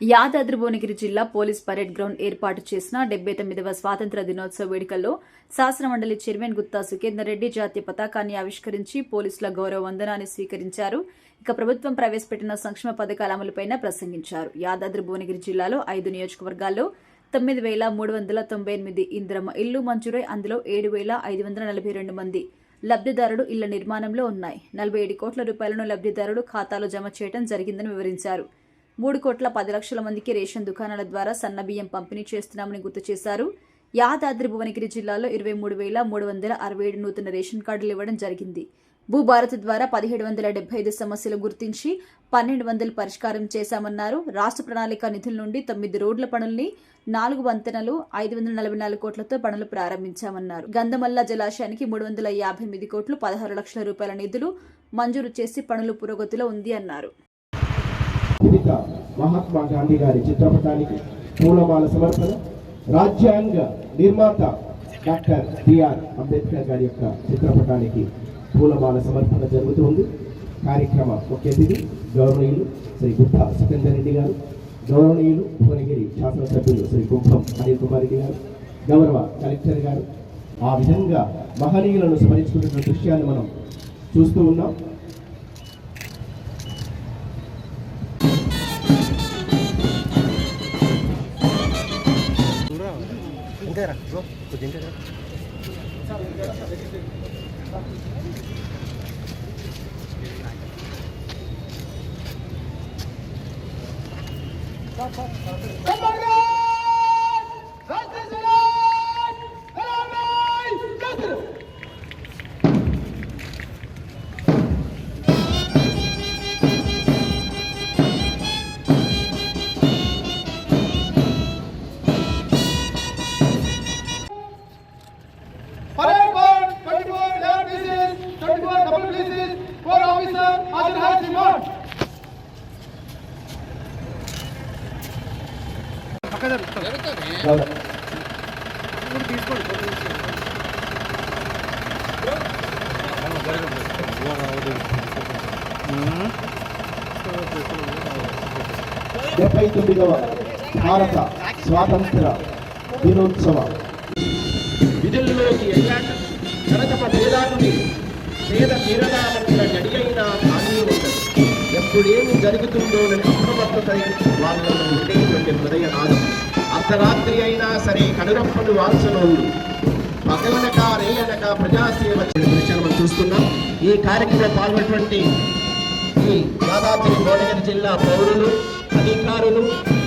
యాదాద్రి భువనగిరి జిల్లా police parade ground ఏర్పాటు చేసిన 79వ స్వాతంత్ర దినోత్సవ వేడుకల్లో శాసనమండలి చైర్మన్ గుత్తా సుఖేందర్ రెడ్డి జాతీయ పతాకాన్ని ఆవిష్కరించి పోలీసుల గౌరవ వందనాన్ని స్వీకరించారు. ఇక ప్రభుత్వం ప్రవేశపెట్టిన సంక్షేమ పథకాల అమలుపై ప్రసంగించారు. యాదాద్రి భువనగిరి జిల్లాలో 5 నియోజకవర్గాల్లో 9,398 ఇందిరమ్మ ఇళ్లు మంజూరై అందులో 7,542 మంది లబ్ధిదారుడు ఇళ్ల నిర్మాణంలో ఉన్నాయి. 47 కోట్ల రూపాయలను లబ్ధిదారుడు ఖాతాలో జమ చేయడం జరిగిందని వివరించారు. 3,10,00,000 మందికి రేషన్ దుకాణాల ద్వారా సన్నబియ్యం పంపిణీ చేస్తున్నామని గుర్తు చేశారు. యాదాద్రి భువనగిరి జిల్లాలో 23,367 నూతన రేషన్ కార్డులు ఇవ్వడం జరిగింది. భూభారత్ ద్వారా 1,775 సమస్యలు గుర్తించి 1,200 పరిష్కారం చేశామన్నారు. రాష్ట్ర ప్రణాళిక నిధుల నుండి 9 రోడ్ల పనుల్ని 4 వంతెనలు 544 కోట్లతో పనులు ప్రారంభించామన్నారు. గంధమల్ల జలాశయానికి 358 కోట్లు 16 లక్షల రూపాయల నిధులు మంజూరు చేసి పనులు పురోగతిలో ఉంది అన్నారు. మహాత్మా గాంధీ గారి చిత్రపటానికి పూలమాల సమర్పణ, రాజ్యాంగ నిర్మాత డాక్టర్ బిఆర్ అంబేద్కర్ గారి యొక్క చిత్రపటానికి పూలమాల సమర్పణ జరుగుతుంది. కార్యక్రమ ముఖ్య అతిథి గౌరవనీయులు శ్రీ గుత్తా సుఖేందర్ రెడ్డి గారు, గౌరవనీయులు భువనగిరి శాసనసభ్యులు శ్రీ కుంభం అనిల్ కుమార్ రెడ్డి గారు, గౌరవ కలెక్టర్ గారు. ఆ విధంగా మహనీయులను స్మరించుకున్న దృశ్యాన్ని మనం చూస్తూ ఉన్నాం. భారత స్వాతంత్ర దినోత్సవ విధుల్లోకి వెళ్ళాక తమ వేదాన్ని పేద తీరడాలంటే గడి అయినా కానీ ఉండదు. ఎప్పుడేమి జరుగుతుందోనని అప్రమత్తత వాళ్ళలో ఉండేటువంటి హృదయనాదం. అర్ధరాత్రి అయినా సరే కనురప్పలు వాల్చనోళ్ళు పగలనక రేయనక ప్రజాసేవ దృశ్యాలు మనం చూస్తున్నాం. ఈ కార్యక్రమంలో పాల్గొన్నటువంటి ఈ యాదాద్రి భువనగిరి జిల్లా పౌరులు, అధికారులు,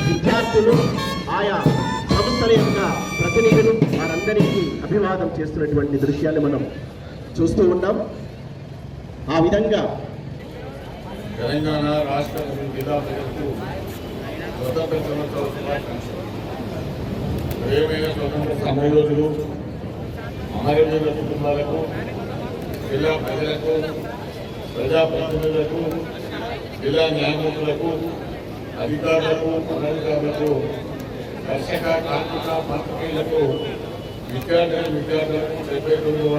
విద్యార్థులు, ఆయా సంస్థల యొక్క ప్రతినిధులు వారందరికీ అభివాదం చేస్తున్నటువంటి దృశ్యాన్ని మనం చూస్తూ ఉన్నాం. ఆ విధంగా తెలంగాణ రాష్ట్ర జిల్లా ప్రజలకు స్వతంత్ర దినోత్సవ శుభాకాంక్షలు. ప్రియమైన స్వతంత్ర సమరయోధులు, అమరవీరుల కుటుంబాలకు, జిల్లా ప్రజలకు, ప్రజాప్రతినిధులకు, జిల్లా న్యాయమూర్తులకు, అధికారులకు, అనధికారులకు, దర్శక, కార్మిక, పాత్రికేయులకు, విద్యార్థులకు 79వ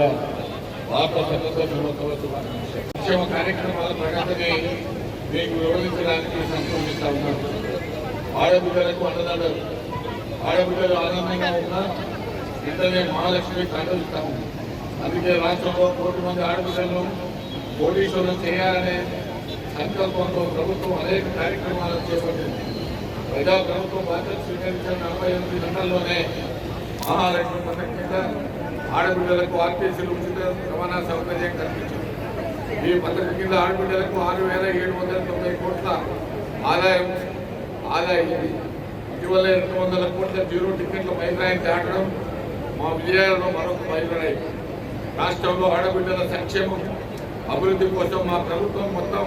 భారత స్వతంత్ర దినోత్సవ శుభాకాంక్షలు. సంక్షేమ కార్యక్రమాల ప్రగతిని మీకు వివరించడానికి సంతోషిస్తా ఉన్నాను. ఆడబిడ్డలకు అన్నదాతలు, ఆడబిడ్డలు ఆనందంగా ఉన్నా ఇంటనే మహాలక్ష్మి కండుస్తాము. అందుకే రాష్ట్రంలో 1 కోటి మంది ఆడబిడ్డలను పోలీసులను చేయాలనే సంకల్పంతో ప్రభుత్వం అనేక కార్యక్రమాలను చేపట్టింది. ప్రజా ప్రభుత్వం బాధ్యత స్వీకరించిన 48 గంటల్లోనే మహాలక్ష్మి పథకం కింద ఆడబిడ్డలకు ఆర్టీసీలు ఉచిత రవాణా సౌకర్యం కల్పించింది. ఈ పథకం కింద ఆడబిడ్డలకు 6,790 కోట్ల ఆదాయం ఆదాయింది. ఇటీవల 200 కోట్ల జీరో టికెట్ల మైలురాయి దాటడం మా విజయాలలో మరొక మైలురాయి. రాష్ట్రంలో ఆడబిడ్డల సంక్షేమం అభివృద్ధి కోసం మా ప్రభుత్వం మొత్తం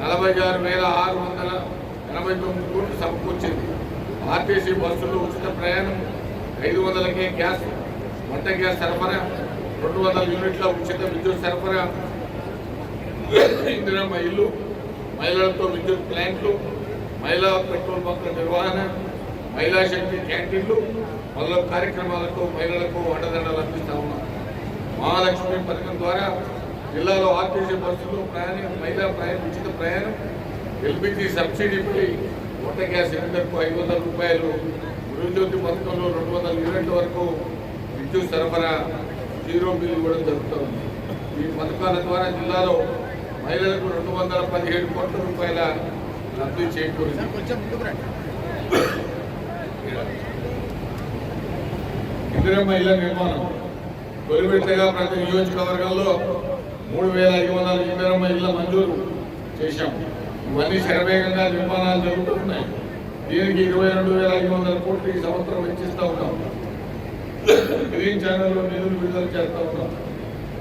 46,689 కోట్లు సమకూర్చింది. ఆర్టీసీ బస్సులు ఉచిత ప్రయాణం, 500కే గ్యాస్, వంట గ్యాస్ సరఫరా, 200 యూనిట్ల ఉచిత విద్యుత్ సరఫరా, ఇందిరమ్మ ఇల్లు, మహిళలతో విద్యుత్ ప్లాంట్లు, మహిళా పెట్రోల్ బంకుల నిర్వహణ, మహిళా శక్తి క్యాంటీన్లు మొదలగు కార్యక్రమాలతో మహిళలకు అండదండలు అందిస్తా ఉన్నాం. మహాలక్ష్మి పథకం ద్వారా జిల్లాలో ఆర్టీసీ బస్సులు మహిళా ఉచిత ప్రయాణం, ఎల్పిజి సబ్సిడీపై 1 వంట గ్యాస్ సిలిండర్కు 500 రూపాయలు, గృహజ్యోతి పథకంలో 200 యూనిట్ల వరకు విద్యుత్ సరఫరా 0 బిల్ ఇవ్వడం జరుగుతుంది. ఈ పథకాల ద్వారా జిల్లాలో మహిళలకు 217 కోట్ల రూపాయల లబ్ధి చేకూరింది. ఇందిరమ్మ ఇళ్ల నిర్మాణం తొలి విడతగా ప్రతి నియోజకవర్గంలో 3,500 ఇందిరమ్మ ఇళ్ల మంజూరు చేశాం. ఇవన్నీ శరవేగంగా నిర్మాణాలు జరుగుతున్నాయి. దీనికి 22,500 కోట్లు ఈ సంవత్సరం వెచ్చిస్తూ ఉన్నాం. గ్రీన్ ఛానల్లో నిధులు విడుదల చేస్తూ ఉన్నాం.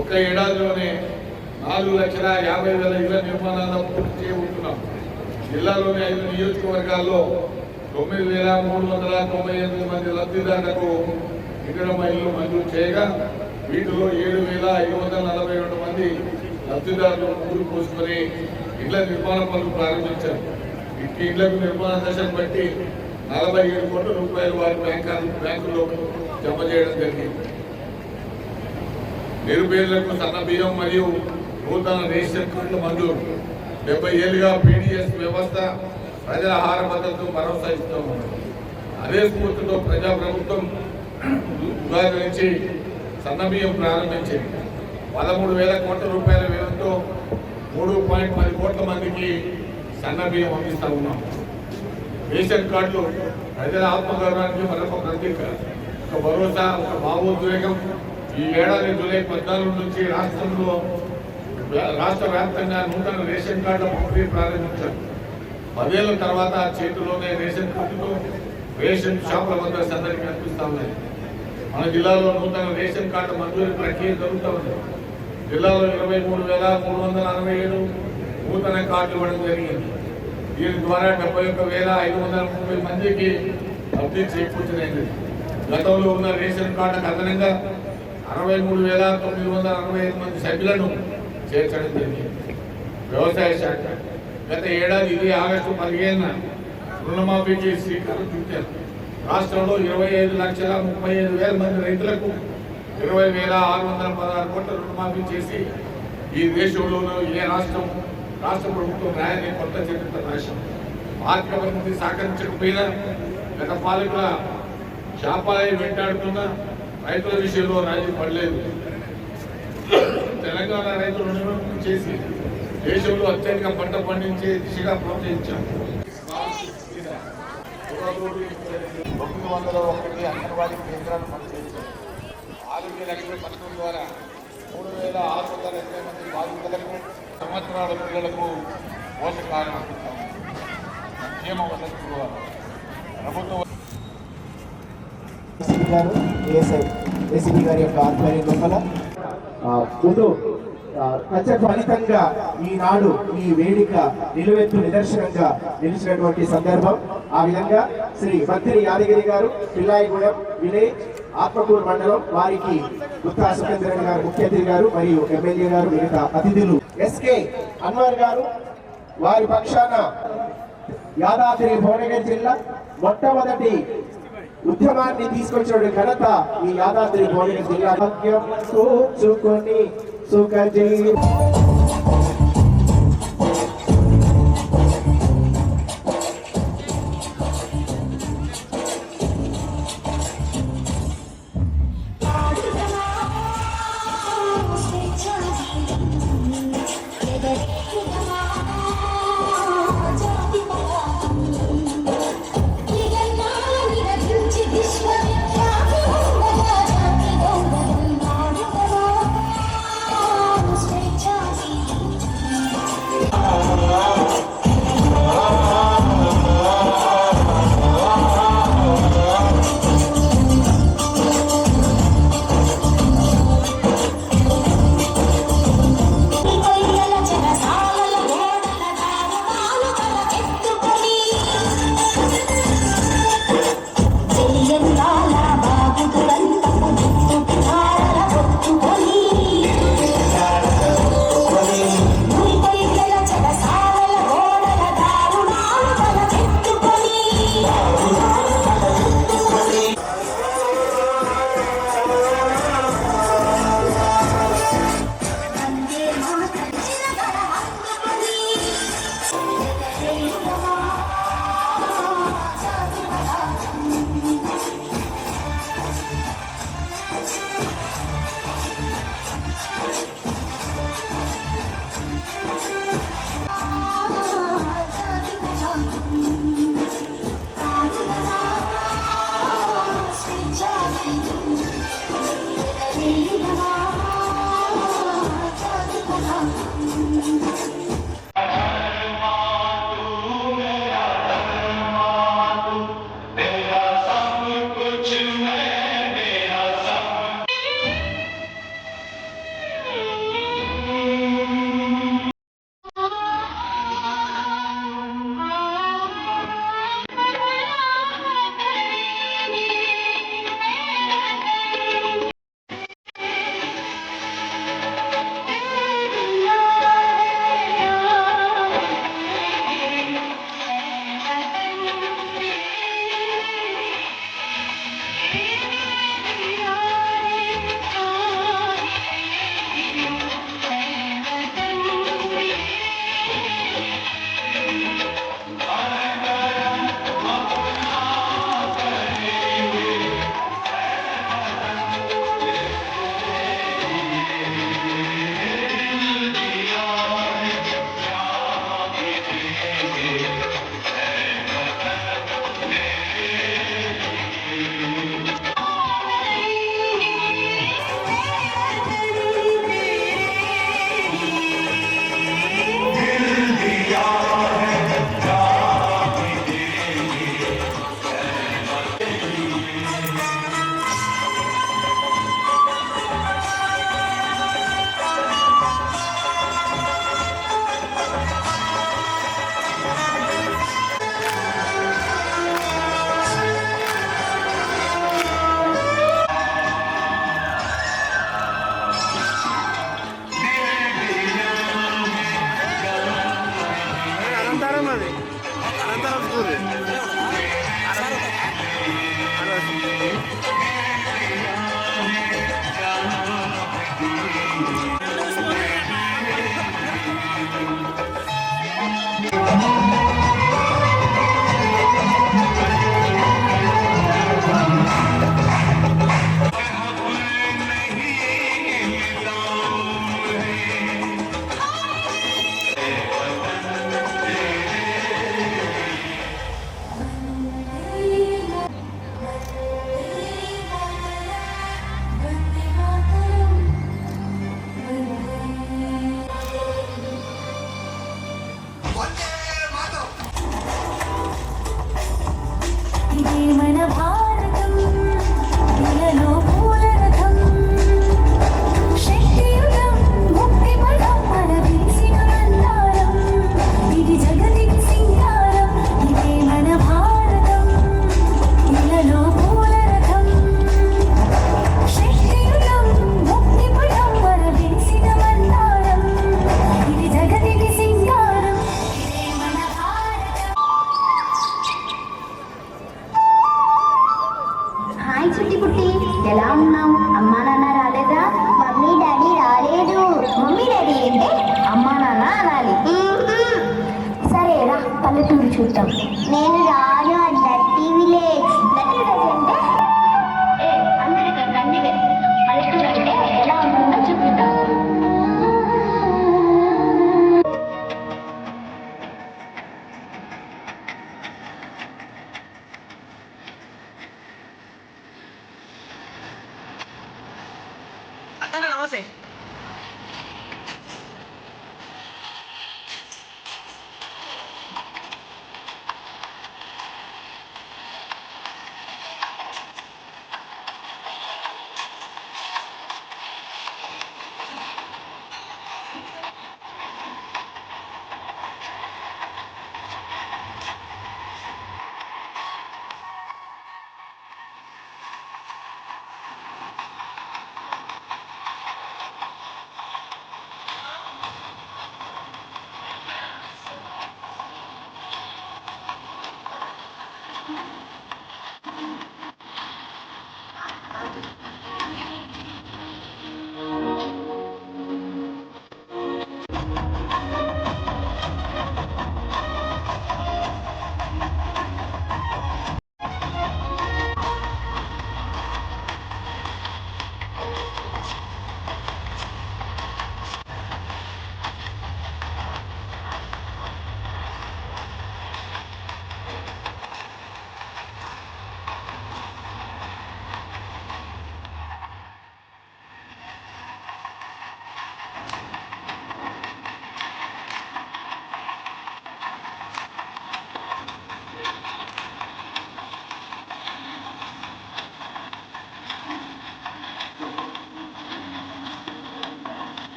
ఒక్క ఏడాదిలోనే 4,50,000 ఇళ్ల నిర్మాణాలను పూర్తి చేయబోతున్నాం. జిల్లాలోని 5 నియోజకవర్గాల్లో 9,398 మంది లబ్ధిదారులకు ఇందిరమ్మ ఇల్లు మంజూరు చేయగా వీటిలో 7,542 మంది లబ్ధిదారులు ఊరు పోసుకొని ఇళ్ల నిర్మాణ పనులు ప్రారంభించారు. ఈ ఇళ్లకు నిర్మాణ దశను బట్టి 47 కోట్ల రూపాయలు వారి బ్యాంకుల్లో జమ చేయడం జరిగింది. నిరుపేదలకు సన్న బియ్యం మరియు నూతన రేషన్ కార్డుల మంజూరు. 70 ఏళ్లుగా పీడీఎస్ వ్యవస్థ ప్రజల ఆహార భద్రతకు భరోసా ఇస్తూ ఉన్నారు. అదే స్ఫూర్తితో ప్రజాప్రభుత్వం ఉగాది నుంచి సన్న బియ్యం ప్రారంభించింది. 13,000 కోట్ల రూపాయల వ్యయంతో 3.10 కోట్ల మందికి సన్న బియ్యం అందిస్తూ ఉన్నాం. రేషన్ కార్డులు ప్రజల ఆత్మగౌరవానికి మరొక ప్రతీక, ఒక భరోసా, ఒక భావోద్వేగం. ఈ ఏడాది జూలై 14 నుంచి రాష్ట్ర వ్యాప్తంగా నూతన రేషన్ కార్డుల పంపిణీ ప్రారంభించారు. 10 ఏళ్ల తర్వాత చేతిలోనే రేషన్ కార్డులు రేషన్ షాపుల వద్ద సందడి కనిపిస్తా ఉన్నాయి. మన జిల్లాలో నూతన రేషన్ కార్డు మంజూరు ప్రక్రియ జరుగుతూ ఉంది. జిల్లాలో 23,367 నూతన కార్డులు ఇవ్వడం జరిగింది. దీని ద్వారా 71,530 మందికి లబ్ధి చేకూర్చినది. గతంలో ఉన్న రేషన్ కార్డులకు అదనంగా 63,965 మంది సభ్యులను చేర్చడం జరిగింది. వ్యవసాయ శాఖ గత ఏడాది ఇదే ఆగస్టు 15న రుణమాఫీకి శ్రీకారం చుట్టారు. రాష్ట్రంలో 25,35,000 మంది రైతులకు 20,616 కోట్ల రుణమాఫీ చేసి ఈ దేశంలోనూ ఏ రాష్ట్ర ప్రభుత్వం రాయని కొత్త చరిత్ర రాష్ట్రం. ఆర్థిక పరిస్థితి సహకరించకపోయినా గత పాలకుల శాపాలై వెంటాడుతున్న రైతుల విషయంలో రాజీ పడలేదు. తెలంగాణ రైతులు రుణమాఫీ చేసి దేశంలో అత్యధిక పంట పండించే దిశగా ప్రోత్సహించాం. 901 అంగన్వాడీ కేంద్రాలు పనిచేస్తాయి. ఆరోగ్య లక్ష్మి పథకం ద్వారా 3,680 మంది బాధితులకు సంవత్సరాల పిల్లలకు పోషకాహారం అందిస్తాం. సంక్షేమ వసతి ప్రభుత్వం ఏసీపీ గారి యొక్క ఆధ్వర్యం లోపల ముందు ఫలితంగా ఈనాడు ఈ వేదిక నిలువెత్తు నిదర్శనంగా నిలిచినటువంటి సందర్భం. ఆ విధంగా శ్రీ మంత్రి యాదగిరి గారు, పిల్లాయిగూడెం విలేజ్, ఆత్మకూరు మండలం వారికి గుత్తా సుఖేంద్రన్ గారు ముఖ్య అతిథి గారు మరియు ఎమ్మెల్యే గారు, మిగతా అతిథులు ఎస్కే అన్వర్ గారు వారి పక్షాన యాదాద్రి భువనగిరి జిల్లా మొట్టమొదటి ఉద్యమాన్ని తీసుకొచ్చిన ఘనత ఈ యాదాద్రి భువనగిరి జిల్లా. భాగ్యం కూర్చుకొని సుఖజీ Charlie. José.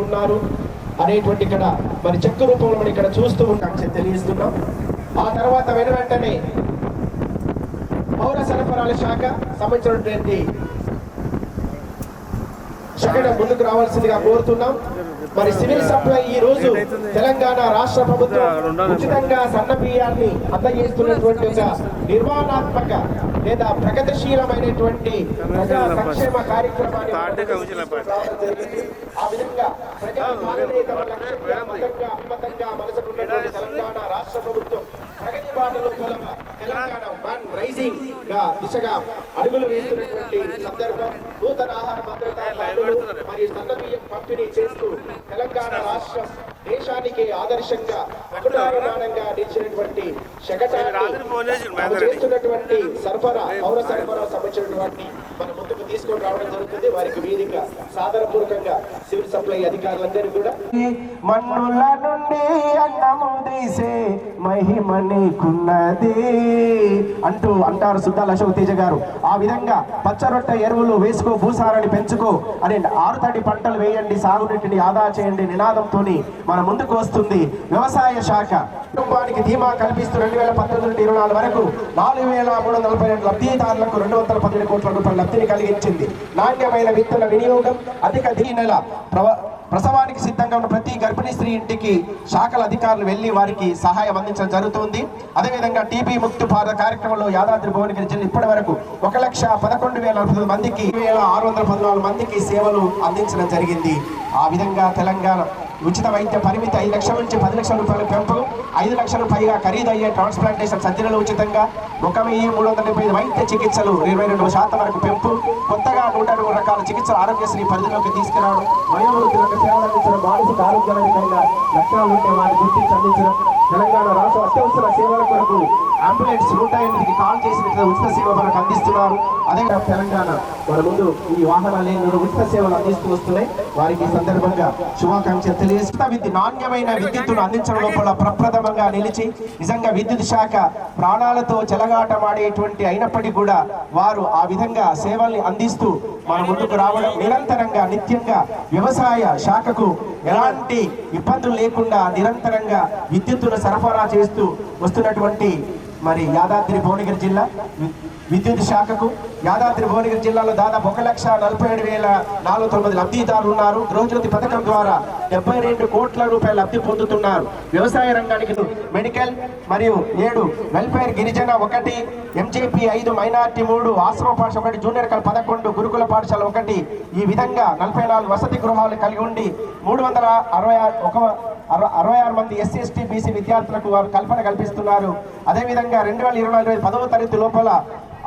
ఉన్నారు అనేటువంటి ఇక్కడ మరి చెక్క రూపంలో మనం ఇక్కడ చూస్తూ ఉంటాం తెలియజేస్తున్నాం. ఆ తర్వాత వెంటనే పౌర సరఫరాల శాఖ సంబంధించినటువంటి శాఖ ముందుకు రావాల్సిందిగా కోరుతున్నాం. మరి సివిల్ సప్లై ఈ రోజు తెలంగాణ రాష్ట్ర ప్రభుత్వం ఉచితంగా సన్న బియ్యాన్ని అందజేస్తున్నటువంటి ఒక నిర్మాణాత్మక లేదా ప్రగతిశీలమైనటువంటి ప్రజా సంక్షేమ కార్యక్రమాన్ని ఆ విధంగా తెలంగాణ రాష్ట్ర ప్రభుత్వం ప్రగతి బాటలో తెలంగాణ వన్ రైజింగ్ గా దిశగా అడుగులు వేస్తున్నటువంటి సందర్భం నూతన ఆహార భద్రత మరియు సన్న బియ్యం పంపిణీ చేస్తూ తెలంగాణ రాష్ట్రం దేశానికి ఆదర్శంగా అగ్రమానంగా నిలిచినటువంటి చేస్తున్నటువంటి పౌర సరఫరా సంబంధించినటువంటి మన ముందుకు తీసుకొని రావడం జరుగుతుంది. వారికి వేదిక సాదరపూర్వకంగా సివిల్ సప్లై అధికారులందరూ కూడా మన్నుల నుండి అన్నము తీసే మహిమ నీకున్నది అంటారు సుద్దాల అశోక్ తేజ గారు. ఆ విధంగా పచ్చరొట్ట ఎరువులు వేసుకో, భూసారాన్ని పెంచుకో అని 6 తడి పంటలు వేయండి, సాగునీటిని ఆదా చేయండి నినాదంతో మన ముందుకు వస్తుంది వ్యవసాయ శాఖ. కుటుంబానికి ధీమా కల్పిస్తూ 2019-24 వరకు 4,342 లబ్ధిదారులకు 217 కోట్ల రూపాయల లబ్ధిని కలిగించింది. నాణ్యమైన విత్తన వినియోగం, అధిక నెల ప్రసవానికి సిద్ధంగా ఉన్న ప్రతి గర్భిణీ స్త్రీ ఇంటికి శాఖల అధికారులు వెళ్లి వారికి సహాయం అందించడం జరుగుతుంది. అదేవిధంగా టీబీ ముక్తి భారత కార్యక్రమంలో యాదాద్రి భువనగిరి జిల్లా ఇప్పటి వరకు 1,11,049 మందికి 1,614 మందికి సేవలు అందించడం జరిగింది. ఆ విధంగా తెలంగాణ ఉచిత వైద్య పరిమితి 5 లక్షల నుంచి 10 లక్షల రూపాయల పెంపు, 5 లక్షల పైగా ఖరీదయ్యే ట్రాన్స్ప్లాంటేషన్ సర్జరీలు ఉచితంగా, 1,375 వైద్య చికిత్సలు 22% వరకు పెంపు, కొత్తగా 120 రకాల చికిత్సలు ఆరోగ్యశ్రీ పరిధిలోకి తీసుకురావడం, వయోవృద్ధులకు సేవలు అందించడం, మానసిక ఆరోగ్యకరంగా లక్షణాలు ఉంటే వారిని గుర్తించి అందించడం, తెలంగాణ రాష్ట్ర అత్యవసర సేవల కొరకు అంబులెన్స్ 108కి కాల్ చేసిన ఉచిత సేవ మనకు అందిస్తున్నారు. అదే తెలంగాణ మన ముందు ఈ వాహనాలు ఉచిత సేవలు అందిస్తూ వస్తున్నాయి. వారికి సందర్భంగా శుభాకాంక్షలు తెలియజేస్తున్న నాణ్యమైన విద్యుత్తును అందించడం లోపల ప్రప్రథమంగా నిలిచి నిజంగా విద్యుత్ శాఖ ప్రాణాలతో చెలగాటమాడేటువంటి అయినప్పటికీ కూడా వారు ఆ విధంగా సేవల్ని అందిస్తూ మన ముందుకు రావడం, నిరంతరంగా నిత్యంగా వ్యవసాయ శాఖకు ఎలాంటి ఇబ్బందులు లేకుండా నిరంతరంగా విద్యుత్తును సరఫరా చేస్తూ వస్తున్నటువంటి మరి యాదాద్రి భువనగిరి జిల్లా విద్యుత్ శాఖకు యాదాద్రి భువనగిరి జిల్లాలో దాదాపు 1,47,409 లబ్ధిదారులు ఉన్నారు. గృహజ్యోతి పథకం ద్వారా 72 కోట్ల రూపాయల లబ్ధి పొందుతున్నారు. వ్యవసాయ రంగానికి మెడికల్ మరియు 7 వెల్ఫేర్, గిరిజన 1, ఎంజేపీ 5, మైనార్టీ 3, ఆశ్రమ పాఠశాల 1, జూనియర్ కళ 11, గురుకుల పాఠశాల 1, ఈ విధంగా 44 వసతి గృహాలు కలిగి ఉండి 366 మంది ఎస్సీ ఎస్టీ బీసీ విద్యార్థులకు వారు కల్పన కల్పిస్తున్నారు. అదేవిధంగా 2024 10వ తరగతి లోపల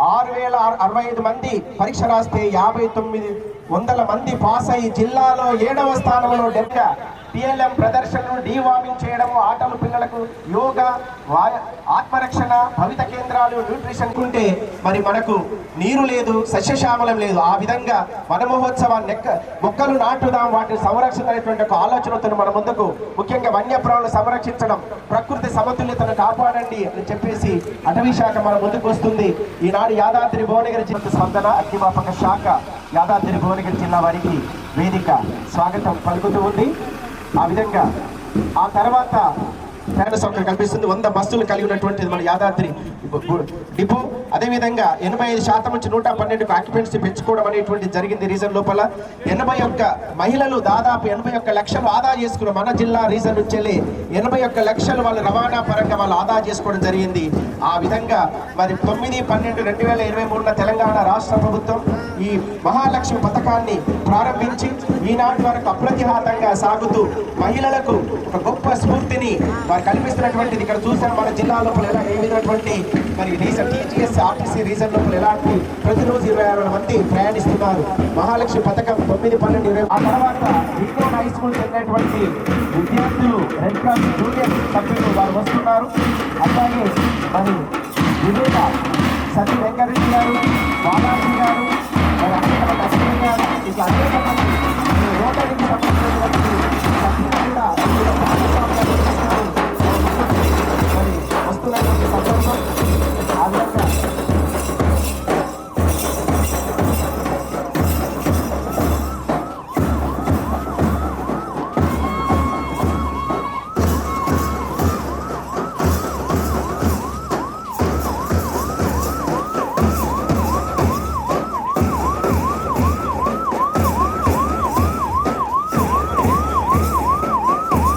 6,065 మంది పరీక్ష రాస్తే 5,900 మంది పాస్ అయ్యి జిల్లాలో 7వ స్థానంలో టిఎల్ఎం ప్రదర్శనలు, డీవార్మింగ్ చేయడము, ఆటలు, పిల్లలకు యోగా, ఆత్మరక్షణ, భవిత కేంద్రాలు, న్యూట్రిషన్ ఉంటే మరి మనకు నీరు లేదు, సస్యశ్యామలం లేదు. ఆ విధంగా వన మహోత్సవాన్ని మొక్కలు నాటుదాం, వాటిని సంరక్షణ అనేటువంటి ఒక ఆలోచనతో మన ముందుకు ముఖ్యంగా వన్యప్రాణులు సంరక్షించడం, ప్రకృతి సమతుల్యతను కాపాడండి అని చెప్పేసి అటవీ శాఖ మన ముందుకు వస్తుంది. ఈనాడు యాదాద్రి భువనగిరి జిల్లా స్పందన అగ్నిమాపక శాఖ యాదాద్రి భువనగిరి జిల్లా వారికి వేదిక స్వాగతం పలుకుతూ ఉంది. ఆ విధంగా ఆ తర్వాత ప్రయాణ సౌకర్యం కల్పిస్తుంది. 100 బస్సులు కలిగి ఉన్నటువంటిది మన యాదాద్రి డిపో. అదేవిధంగా 85% నుంచి 112కు ఆక్యుపెన్సీ పెంచుకోవడం అనేటువంటి జరిగింది. రీజన్ లోపల 81 మహిళలు దాదాపు 81 లక్షలు ఆదా చేసుకున్న మన జిల్లా రీజన్ నుంచి 81 లక్షలు వాళ్ళు రవాణా పరంగా వాళ్ళు ఆదా చేసుకోవడం జరిగింది. ఆ విధంగా మరి 9/12/2023 తెలంగాణ రాష్ట్ర ప్రభుత్వం ఈ మహాలక్ష్మి పథకాన్ని ప్రారంభించి ఈనాటి వరకు అప్రతిహాతంగా సాగుతూ మహిళలకు ఒక గొప్ప స్ఫూర్తిని వారు కల్పిస్తున్నటువంటిది. ఇక్కడ చూసాం మన జిల్లా లోపల ఎలా ఏ విధమైనటువంటి మరి రీజన్ టీజీఎస్ ఆర్టీసీ రీజన్ లోపల ఎలాంటి ప్రతిరోజు 26 మంది ప్రయాణిస్తున్నారు. మహాలక్ష్మి పథకం 9/12/20. ఆ తర్వాత విక్టోరియా హై స్కూల్ చెందినటువంటి విద్యార్థులు రెడ్ క్రాస్ జూనియర్ సభ్యులు వారు వస్తున్నారు. అలాగే మరి వివేక సతీ వెంకరెడ్డి గారు, బాలాజీ గారు, మరి అనేక మంది అశ్విని గారు, ఇట్లా అనేక మంది రోటరీకి సంబంధించినటువంటి సభ్యులు కూడా వస్తున్నటువంటి సందర్భం. ఆ విధంగా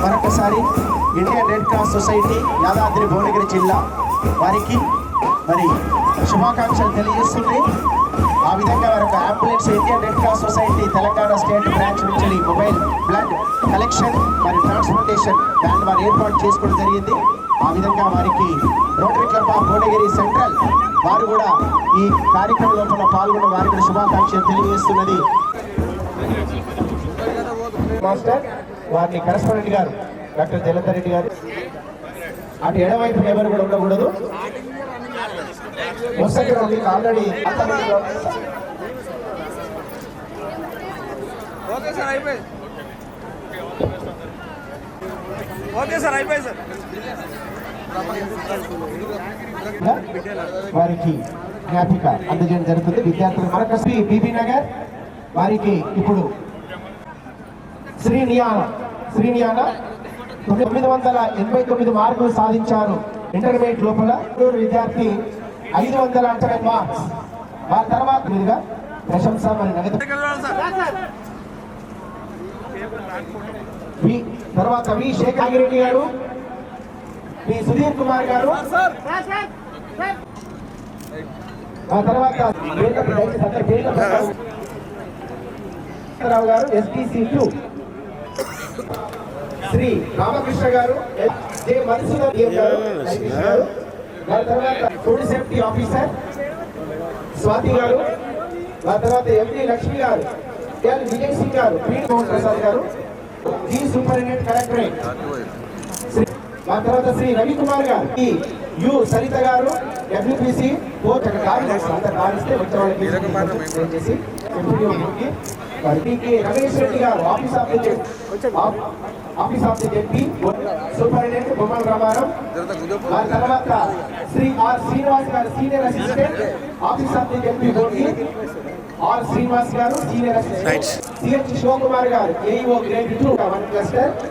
మరొకసారి Indian red cross society Yadadri Bhuvanagiri జిల్లా వారికి మరి శుభాకాంక్షలు తెలియజేస్తుంది. ఆ విధంగా మరొక ambulance Indian red cross society Telangana state branch నుంచి మొబైల్ బ్లడ్ కలెక్షన్ మరియు ట్రాన్స్పోర్టేషన్ వ్యాన్ వారు ఏర్పాటు చేసుకోవడం జరిగింది. ఆ విధంగా వారికి rotary club of Bhuvanagiri central వారు కూడా ఈ కార్యక్రమం లోపల పాల్గొన్న వారికి శుభాకాంక్షలు తెలియజేస్తున్నది. మాస్టర్ వారిని కరెస్పాండెంట్ గారు డాక్టర్ జలంధర్ రెడ్డి గారు. అటు ఎడవైపు ఎవరు కూడా ఉండకూడదు. వసతిలో మీకు ఆల్రెడీ ఓకే సార్ అయిపోయింది. ఓకే సార్ అయిపోయింది సార్. వారికి జ్ఞాపిక అందజేయడం జరుగుతుంది. విద్యార్థులు మరొకసి బీబీ నగర్ వారికి ఇప్పుడు శ్రీనియాన 989 మార్కులు సాధించారు ఇంటర్మీడియట్ లోపల. విద్యార్థి 507 మార్క్స్. వారి తర్వాత మీదుగా ప్రశంస మరి నగదు. తర్వాత వి శేఖర్ రెడ్డి గారు, వి సుధీర్ కుమార్ గారు, ఆ తర్వాత రావు గారు ఎస్టీసీ 2, శ్రీ రామకృష్ణ గారు, జే మధుసూదన్ గారు, ఆ తర్వాత ఫుడ్ సేఫ్టీ ఆఫీసర్ స్వాతి గారు, ఆ తర్వాత ఎండి లక్ష్మి గారు, ఎల్ విజయ్ సింగ్ గారు, పి మోహన్ ప్రసాద్ గారు, జి సూపరింటెండెంట్ కలెక్టరేట్, ఆ తర్వాత శ్రీ రవికుమార్ గారు, యు సరిత గారు, డబ్ల్యూపీసీ కోచ్ కారిస్తే వచ్చే వాళ్ళకి రమేష్ రెడ్డి గారు, office of the ZP superintendent Bommala Ramarao. ఆ తర్వాత శ్రీ ఆర్ శ్రీనివాస్ గారు, senior assistant office of the ZP board. R Srinivas గారు, సీనియర్ అసిస్టెంట్. సిహెచ్ శివకుమార్ గారు, ఏఈఓ గ్రేడ్ 2 క్లస్టర్.